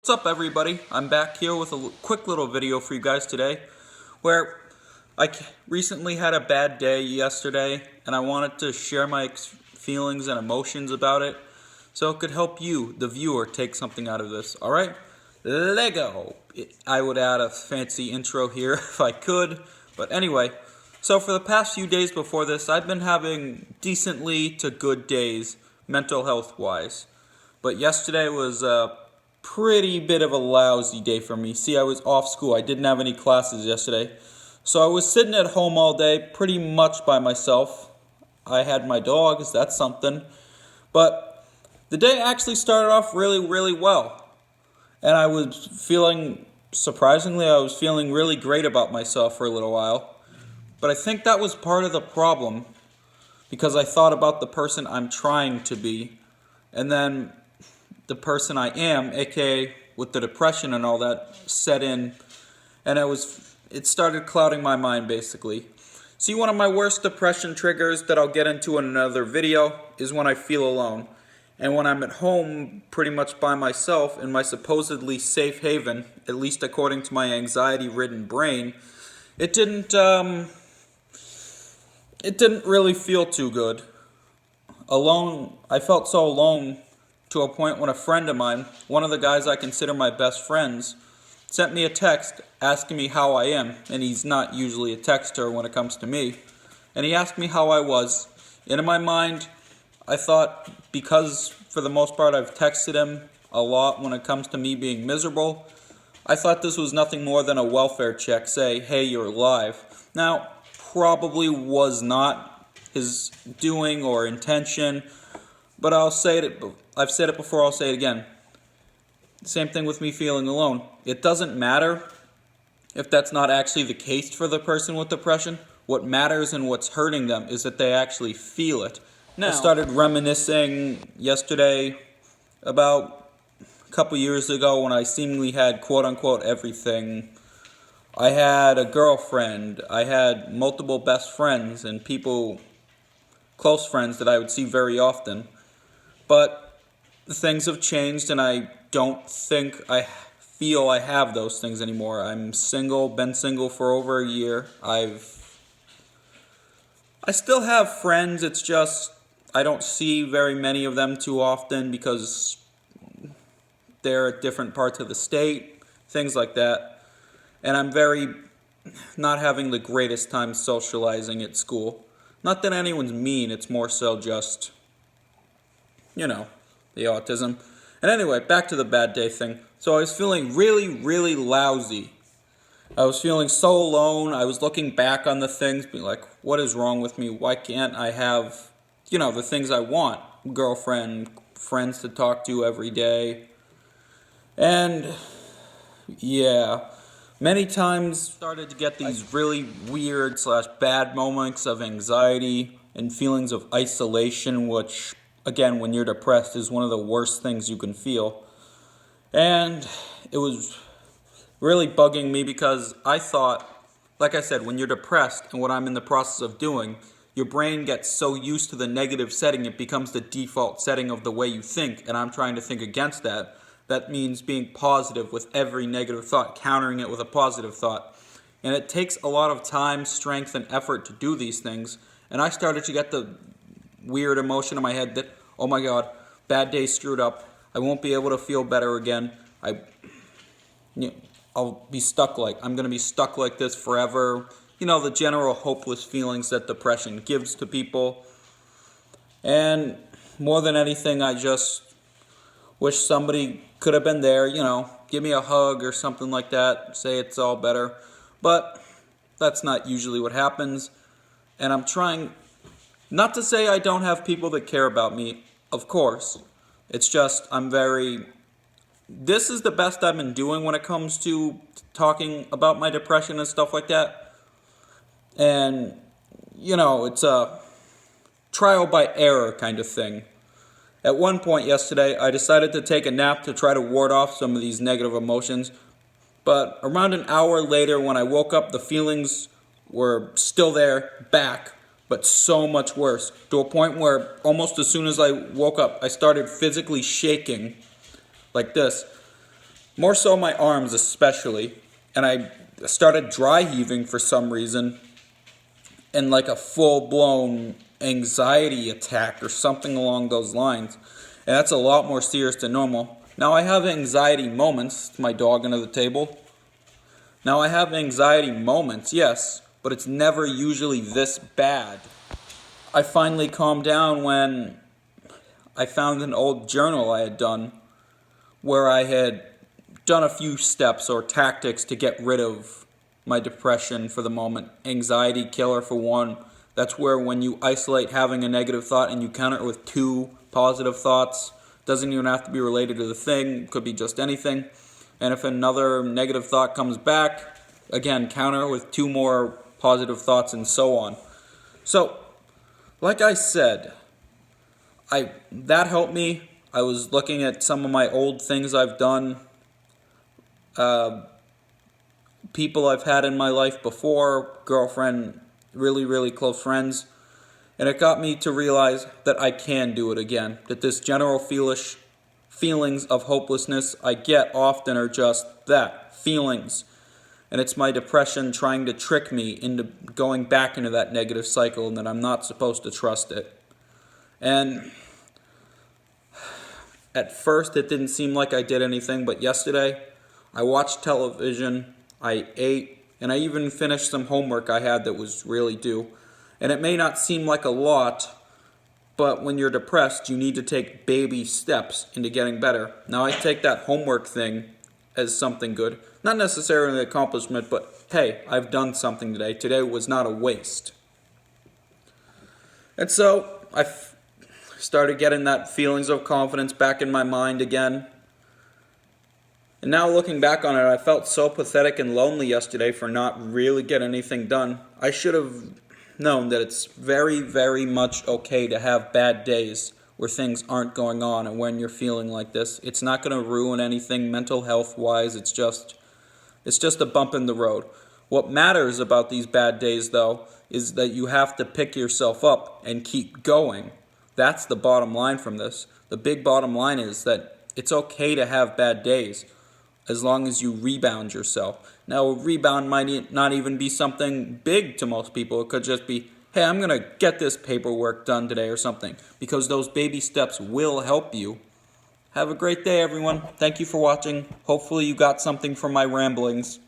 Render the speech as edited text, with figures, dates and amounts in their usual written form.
What's up, everybody? I'm back here with a quick little video for you guys today where I recently had a bad day yesterday and I wanted to share my feelings and emotions about it so it could help you, the viewer, take something out of this. Alright? Lego! I would add a fancy intro here if I could, but anyway. So for the past few days before this, I've been having decently to good days, mental health wise. But yesterday was a pretty bit of a lousy day for me. See, I was off school. I didn't have any classes yesterday. So I was sitting at home all day pretty much by myself. I had my dogs, that's something. But the day actually started off really well. And I was feeling, surprisingly, I was feeling really great about myself for a little while. But I think that was part of the problem because I thought about the person I'm trying to be. And then the person I am, aka with the depression and all that, set in, and it started clouding my mind basically. See, one of my worst depression triggers that I'll get into in another video is when I feel alone. And when I'm at home pretty much by myself in my supposedly safe haven, at least according to my anxiety-ridden brain, it didn't really feel too good. Alone, I felt so alone to a point when a friend of mine, one of the guys I consider my best friends, sent me a text asking me how I am, and he's not usually a texter when it comes to me, and he asked me how I was, and in my mind, I thought, because for the most part I've texted him a lot when it comes to me being miserable, I thought this was nothing more than a welfare check, say, hey, you're alive. Now, probably was not his doing or intention, but I've said it before, I'll say it again. Same thing with me feeling alone. It doesn't matter if that's not actually the case for the person with depression. What matters and what's hurting them is that they actually feel it. Now, I started reminiscing yesterday about a couple years ago when I seemingly had quote-unquote everything. I had a girlfriend, I had multiple best friends and people, close friends that I would see very often. But things have changed and I don't think I feel I have those things anymore. I'm single, been single for over a year. I still have friends, it's just I don't see very many of them too often because they're at different parts of the state, things like that. And I'm very not having the greatest time socializing at school. Not that anyone's mean, it's more so just, you know, the autism. And anyway, back to the bad day thing. So I was feeling really lousy. I was feeling so alone. I was looking back on the things, being like, what is wrong with me? Why can't I have, the things I want? Girlfriend, friends to talk to every day. And, yeah, many times started to get these really weird / bad moments of anxiety and feelings of isolation, which, again, when you're depressed is one of the worst things you can feel. And it was really bugging me because I thought, like I said, when you're depressed and what I'm in the process of doing, your brain gets so used to the negative setting it becomes the default setting of the way you think, and I'm trying to think against that. That means being positive with every negative thought, countering it with a positive thought. And it takes a lot of time, strength, and effort to do these things. And I started to get the weird emotion in my head that, oh my God, bad day screwed up. I won't be able to feel better again. I'll be stuck I'm going to be stuck like this forever. The general hopeless feelings that depression gives to people. And more than anything, I just wish somebody could have been there, give me a hug or something like that, say it's all better. But that's not usually what happens. And I'm trying not to say I don't have people that care about me, of course. It's just this is the best I've been doing when it comes to talking about my depression and stuff like that. And, it's a trial by error kind of thing. At one point yesterday, I decided to take a nap to try to ward off some of these negative emotions. But around an hour later, when I woke up, the feelings were still there, back, but so much worse. To a point where almost as soon as I woke up, I started physically shaking like this. more so my arms especially, and I started dry heaving for some reason, and like a full-blown anxiety attack or something along those lines. And that's a lot more serious than normal. Now I have anxiety moments, my dog under the table. Now I have anxiety moments, yes, but it's never usually this bad. I finally calmed down when I found an old journal I had done where I had done a few steps or tactics to get rid of my depression for the moment. Anxiety killer for one. That's where when you isolate having a negative thought and you counter it with 2 positive thoughts, doesn't even have to be related to the thing, could be just anything. And if another negative thought comes back, again, counter it with 2 more positive thoughts and so on. So, like I said, that helped me. I was looking at some of my old things I've done, people I've had in my life before, girlfriend, really, really close friends, and it got me to realize that I can do it again, that this general feelings of hopelessness I get often are just that, feelings, and it's my depression trying to trick me into going back into that negative cycle and that I'm not supposed to trust it. And at first it didn't seem like I did anything, but yesterday I watched television, I ate, and I even finished some homework I had that was really due. And it may not seem like a lot, but when you're depressed, you need to take baby steps into getting better. Now, I take that homework thing as something good. Not necessarily an accomplishment, but hey, I've done something today. Today was not a waste. And so I started getting that feelings of confidence back in my mind again. And now looking back on it, I felt so pathetic and lonely yesterday for not really getting anything done. I should have known that it's very, very much okay to have bad days where things aren't going on, and when you're feeling like this, it's not going to ruin anything mental health wise. It's just a bump in the road. What matters about these bad days, though, is that you have to pick yourself up and keep going. That's the bottom line from this. The big bottom line is that it's okay to have bad days as long as you rebound yourself. Now, a rebound might not even be something big to most people. It could just be, hey, I'm going to get this paperwork done today or something, because those baby steps will help you. Have a great day, everyone. Thank you for watching. Hopefully you got something from my ramblings.